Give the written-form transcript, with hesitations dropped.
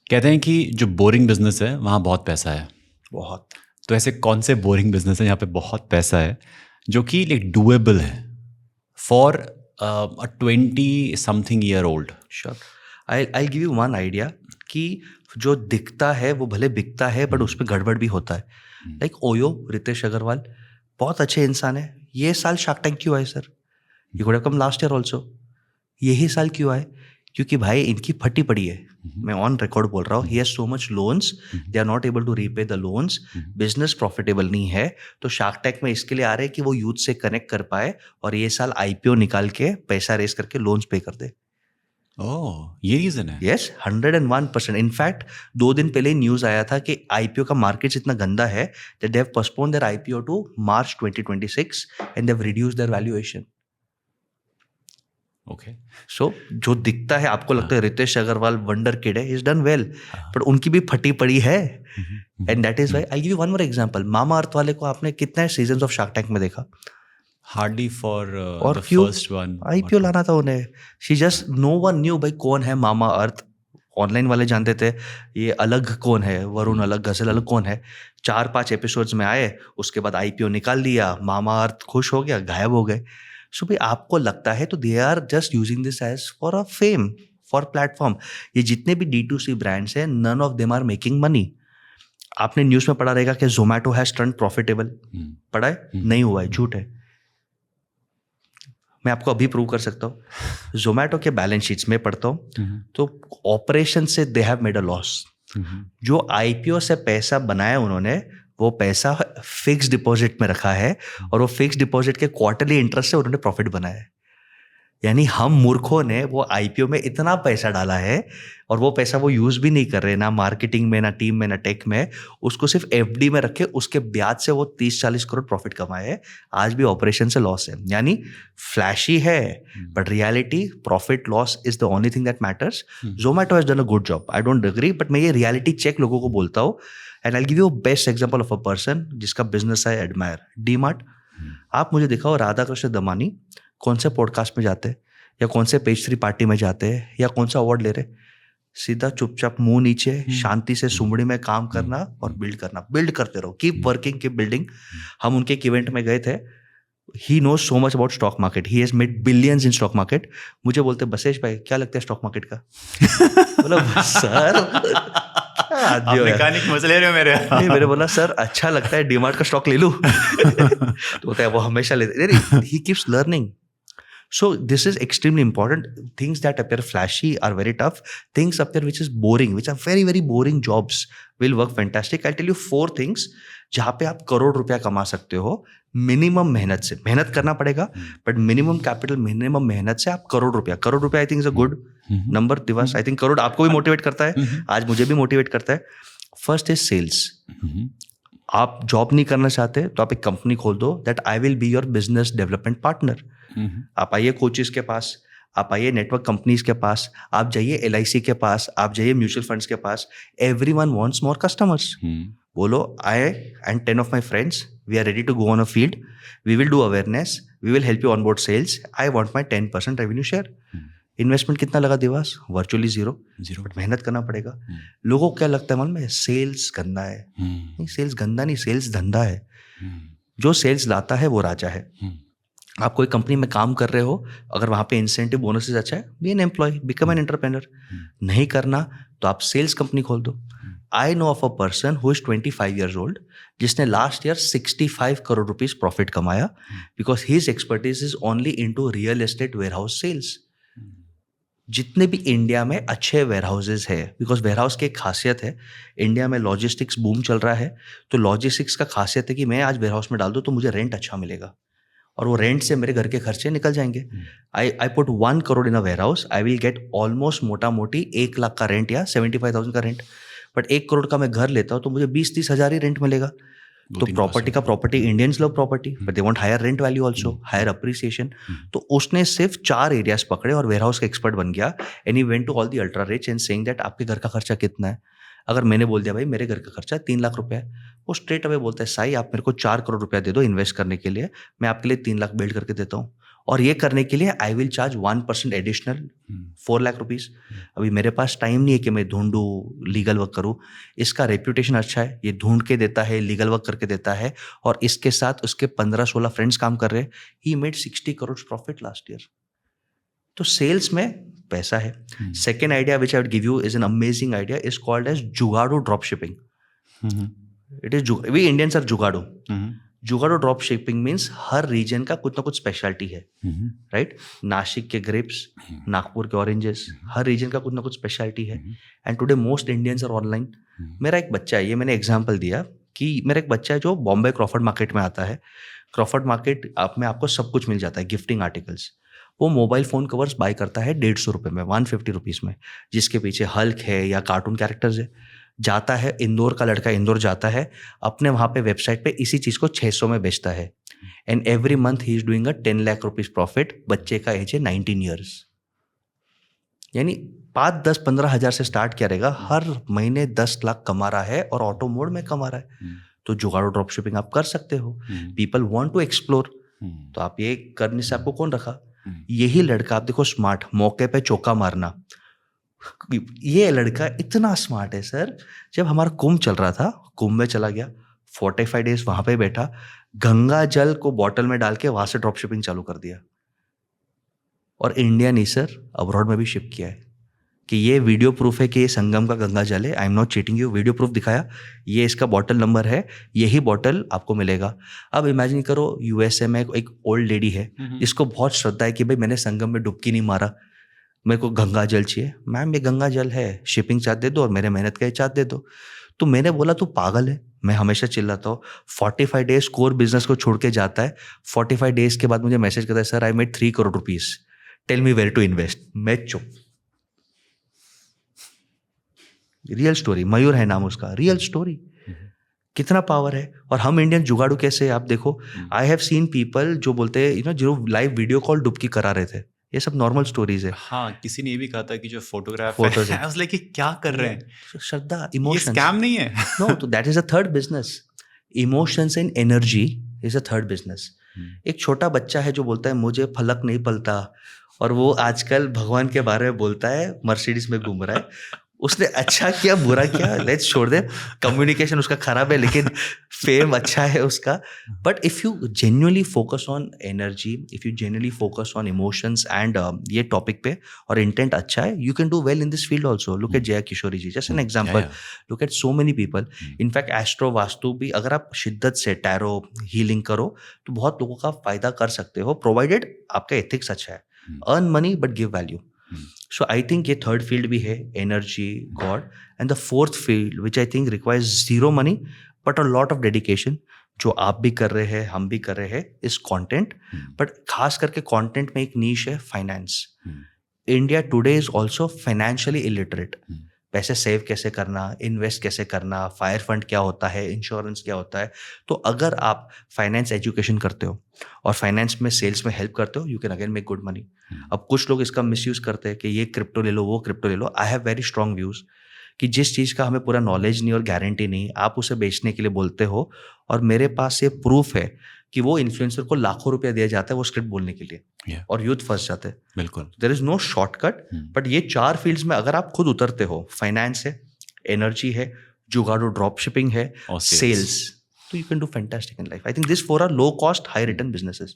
कहते हैं कि जो बोरिंग बिजनेस है वहाँ बहुत पैसा है। बहुत। तो ऐसे कौन से बोरिंग बिजनेस है यहाँ पे बहुत पैसा है जो कि लाइक डूएबल है for a 20 something year old? Sure. I give you one idea कि जो दिखता है वो भले बिकता है बट उसमें गड़बड़ भी होता है। लाइक ओयो, रितेश अग्रवाल बहुत अच्छे इंसान है। ये साल शार्क टैंक क्यों आए sir? You could have come last year also. यही साल क्यों आए? क्योंकि भाई इनकी फटी पड़ी है। मैं ऑन रिकॉर्ड बोल रहा हूँ, he has so much loans, they are not able to repay the loans, business profitable नहीं है। तो शार्क टैंक में इसके लिए आ रहे हैं कि वो यूथ से कनेक्ट कर पाए और ये साल आईपीओ निकाल के पैसा रेस करके लोन्स पे कर दे। ओह, ये रीजन है? यस, 101%। इनफैक्ट 2 दिन पहले न्यूज आया था कि आईपीओ का मार्केट इतना गंदा है that they have postpone their IPO to March 2026 and they have reduced their valuation. Okay. So जो दिखता है आपको लगता है रितेश अग्रवाल वंडर किड है, इज डन वेल, बट उनकी भी फटी पड़ी है। And that is why I give you one more example. Mamaearth वाले को आपने कितने सीजन्स ऑफ शार्क टैंक में देखा? हार्डली फॉर और द क्यों? First one. आईपीओ लाना था उन्हें। She just know one new भाई कौन है मामा अर्थ। ऑनलाइन वाले जानते थे ये अलग कौन है, वरुण अलग, गजल अलग कौन है। 4-5 एपिसोड्स में आए, उसके बाद आईपीओ निकाल लिया, मामा अर्थ खुश हो गया, गायब हो गए। सो भाई आपको लगता है तो they are just using this as for a fame, for platform. ये जितने भी D2C ब्रांड्स हैं, none of them are making money. आपने न्यूज में पढ़ा रहेगा कि जोमैटो हैज टर्न प्रॉफिटेबल। पढ़ा है? नहीं हुआ है, झूठ है। मैं आपको अभी प्रूव कर सकता हूँ। जोमैटो के बैलेंस शीट्स में पढ़ता हूँ तो ऑपरेशन से they have made a loss. जो आईपीओ से पैसा बनाया उन्होंने, वो पैसा फिक्स डिपॉजिट में रखा है और वो फिक्स डिपॉजिट के क्वार्टरली इंटरेस्ट से उन्होंने प्रॉफिट बनाया है। यानी हम मूर्खों ने वो आईपीओ में इतना पैसा डाला है और वो पैसा वो यूज भी नहीं कर रहे, ना मार्केटिंग में, ना टीम में, ना टेक में। उसको सिर्फ एफडी में रखे, उसके ब्याज से वो 30-40 करोड़ प्रॉफिट कमाए है। आज भी ऑपरेशन से लॉस है। यानी फ्लैशी है but reality, profit loss is the only thing that matters. Zomato has done a good job, I don't agree, but मैं ये रियलिटी चेक लोगों को बोलता हूँ। And I give you best example of a person जिसका business I admire, DMart. आप मुझे दिखाओ राधा कृष्ण दमानी कौन से पॉडकास्ट में जाते हैं, या कौन से पेज 3 पार्टी में जाते हैं, या कौन सा अवार्ड ले रहे? सीधा चुपचाप मुंह नीचे, शांति से सुमड़ी में काम करना और बिल्ड करना। बिल्ड करते रहो, कीप वर्किंग, कीप बिल्डिंग। हम उनके एक इवेंट में गए थे। He knows so much about stock market, he has made billions in stock market. मुझे बोलते बसेश भाई क्या लगता है स्टॉक मार्केट का? बोला सर क्या आदमी हो यार? मजे ले रहे हो मेरे? नहीं, मैंने बोला सर अच्छा लगता है डीमार्ट का स्टॉक ले लूं। तो बोलता है वो हमेशा लेते। He keeps learning. So this is extremely important. Things that appear flashy are very tough. Things appear which is boring, which are very very boring jobs will work fantastic. I'll tell you 4 things जहाँ पे आप करोड़ रुपया कमा सकते हो minimum मेहनत से। मेहनत करना पड़ेगा बट मिनिमम कैपिटल, मिनिमम मेहनत से आप करोड़ रुपया I think is a good number. दिवस, आई थिंक करोड़ आपको भी मोटिवेट करता है, आज मुझे भी मोटिवेट करता है। First is sales. आप जॉब नहीं करना चाहते तो आप एक कंपनी खोल दो, that I will be your business development partner. आप आइए कोचेस के पास, आप आइए नेटवर्क कंपनीज के पास, आप जाइए LIC के पास, आप जाइए म्यूचुअल फंड्स के पास। Everyone wants more customers. बोलो I and 10 of my friends we are ready to go on a field, we will do awareness, we will help you on board sales, I want my 10% revenue share. Investment कितना लगा दिवस? Virtually zero. But मेहनत करना पड़ेगा। लोगों को क्या लगता है मन में, सेल्स गंदा है। नहीं, सेल्स गंदा नहीं, सेल्स धंधा है। जो सेल्स लाता है वो राजा है। आप कोई कंपनी में काम कर रहे हो, अगर वहाँ पे इंसेंटिव बोनसेस अच्छा है, be an employ, become an entrepreneur. नहीं करना तो आप सेल्स कंपनी खोल दो। I know of a person who is 25 years old जिसने last year 65 crore rupees profit कमाया because his expertise is only into real estate warehouse sales. जितने भी इंडिया में अच्छे वेयरहाउसेज है, बिकॉज वेयरहाउस की एक खासियत है, इंडिया में लॉजिस्टिक्स बूम चल रहा है, तो लॉजिस्टिक्स का खासियत है कि मैं आज वेयरहाउस में डाल दूँ तो मुझे रेंट अच्छा मिलेगा और वो रेंट से मेरे घर के खर्चे निकल जाएंगे। I put 1 crore in a warehouse, I will get almost मोटा मोटी 1 लाख का रेंट या 75,000 का रेंट। बट 1 करोड़ का मैं घर लेता हूँ तो मुझे 20-30 हज़ार ही रेंट मिलेगा। तो property Indians love property but they want higher rent value also, higher appreciation. तो उसने सिर्फ 4 एरियाज पकड़े और वेयर हाउस का एक्सपर्ट बन गया। And he went to all the ultra rich and saying that आपके घर का खर्चा कितना है। अगर मैंने बोल दिया भाई मेरे घर का खर्चा 3 लाख रुपया है, वो स्ट्रेट अवे बोलता है साई आप मेरे को 4 करोड़ रुपया दे दो इन्वेस्ट करने के लिए, मैं आपके लिए 3 लाख बिल्ड करके देता हूँ। और ये करने के लिए I will charge 1% additional 4 lakh rupees. अभी मेरे पास टाइम नहीं है कि मैं ढूंढूँ, लीगल वर्क करूँ। इसका रेप्यूटेशन अच्छा है, ये ढूंढ के देता है, लीगल वर्क करके देता है, और इसके साथ उसके 15-16 फ्रेंड्स काम कर रहे हैं। He made 60 crore profit last year. तो सेल्स में पैसा है। Second idea which I would give you is an amazing idea, is called as जुगाड़ू drop shipping. It is we Indians are जुगाड़ू। जुगाड़ू ड्रॉप शिपिंग मीन्स हर रीजन का कुछ ना कुछ स्पेशलिटी है, राइट? नासिक के ग्रेप्स, नागपुर के ऑरेंजेस, हर रीजन का कुछ ना कुछ स्पेशलिटी है। And today most Indians are online. मेरा एक बच्चा है, ये मैंने एग्जांपल दिया कि मेरा एक बच्चा है जो बॉम्बे क्रॉफर्ड मार्केट में आता है। क्रॉफर्ड मार्केट में आपको सब कुछ मिल जाता है, गिफ्टिंग आर्टिकल्स। वो मोबाइल फ़ोन कवर्स बाय करता है 150 रुपये में, 150 रुपीज़ में, जिसके पीछे हल्क है या कार्टून कैरेक्टर्स है। जाता है, इंदौर का लड़का इंदौर जाता है, अपने वहाँ पे वेबसाइट पे इसी चीज़ को 600 में बेचता है। And every month he is doing a 10 lakh rupees profit. बच्चे का एज है 19 ईयर्स। यानी 5, 10, 15 हज़ार से स्टार्ट किया रहेगा, हर महीने 10 लाख कमा रहा है और ऑटो मोड में कमा रहा है। तो जुगाड़ो ड्रॉप शिपिंग आप कर सकते हो। पीपल वांट टू एक्सप्लोर, तो आप ये करने से आपको कौन रखा? यही लड़का आप देखो, स्मार्ट, मौके पे चौका मारना। ये लड़का इतना स्मार्ट है सर, जब हमारा कुंभ चल रहा था, कुंभ में चला गया, 45 डेज वहां पे बैठा, गंगा जल को बॉटल में डाल के वहां से ड्रॉप शिपिंग चालू कर दिया। और इंडिया नहीं सर, अब्रॉड में भी शिप किया है। कि ये वीडियो प्रूफ है कि ये संगम का गंगा जल है। I am not cheating you, video proof दिखाया, ये इसका बॉटल नंबर है, यही बॉटल आपको मिलेगा। अब इमेजिन करो, यूएसए में एक ओल्ड लेडी है जिसको बहुत श्रद्धा है कि भाई मैंने संगम में डुबकी नहीं मारा, मेरे को गंगा जल चाहिए। मैम ये गंगा जल है, शिपिंग चार्ज दे दो और मेरे मेहनत का चार्ज दे दो। तो मैंने बोला तू पागल है। मैं हमेशा चिल्लाता हूँ, 45 डेज कोर बिजनेस को छोड़ के जाता है, 45 डेज के बाद मुझे मैसेज करता है, sir I made 3 crore rupees, tell me where to invest. मैं चुप। रियल स्टोरी, मयूर है नाम उसका, रियल स्टोरी। कितना पावर है। और हम इंडियन जुगाड़ू कैसे, आप देखो, आई हैव सीन पीपल जो बोलते हैं जो लाइव वीडियो कॉल डुबकी करा रहे थे। ये सब नॉर्मल स्टोरीज है। हाँ, किसी ने ये भी कहा था कि जो फोटोग्राफ Photos है, लाइक ये क्या कर रहे हैं, श्रद्धा, ये इमोशंस। स्कैम नहीं है। नो, तो that is a third business. Emotions and energy is a third business. एक छोटा बच्चा है जो बोलता है मुझे फलक नहीं पलता, और वो आजकल भगवान के बारे में बोलता है, मर्सिडीज में घूम रहा है। उसने अच्छा किया बुरा किया, लेट्स छोड़ दे, कम्युनिकेशन उसका खराब है लेकिन फेम अच्छा है उसका। But if you genuinely focus on energy, if you genuinely focus on emotions and ये टॉपिक पे, और इंटेंट अच्छा है, you can do well in this field also. Look at Jaya Kishori ji, just an example. Look at so many people. In fact astro vastu भी अगर आप शिद्दत से टैरो हीलिंग करो तो बहुत लोगों का फायदा कर सकते हो, प्रोवाइडेड आपका एथिक्स अच्छा है। Earn money but give value. So I think ये थर्ड फील्ड भी है, energy, God. And the fourth field which I think requires zero money but a lot of dedication, जो आप भी कर रहे हैं, हम भी कर रहे हैं, इज कंटेंट। बट खास करके कंटेंट में एक नीश है, finance. India today is also financially illiterate. पैसे सेव कैसे करना, इन्वेस्ट कैसे करना, फायर फंड क्या होता है, इंश्योरेंस क्या होता है। तो अगर आप फाइनेंस एजुकेशन करते हो और फाइनेंस में सेल्स में हेल्प करते हो, you can again make good money. अब कुछ लोग इसका मिसयूज करते हैं कि ये क्रिप्टो ले लो, वो क्रिप्टो ले लो। I have very strong views कि जिस चीज़ का हमें पूरा नॉलेज नहीं और गारंटी नहीं, आप उसे बेचने के लिए बोलते हो, और मेरे पास ये प्रूफ है कि वो इन्फ्लुएंसर को लाखों रुपया दिया जाता है वो स्क्रिप्ट बोलने के लिए, और यूथ फंस जाते हैं। बिल्कुल, there is no shortcut. But ये 4 फील्ड्स में अगर आप खुद उतरते हो, फाइनेंस है, एनर्जी है, जुगाड़ो ड्रॉप शिपिंग है, और सेल्स, तो you can do fantastic in life. I think this 4 are low cost high return businesses.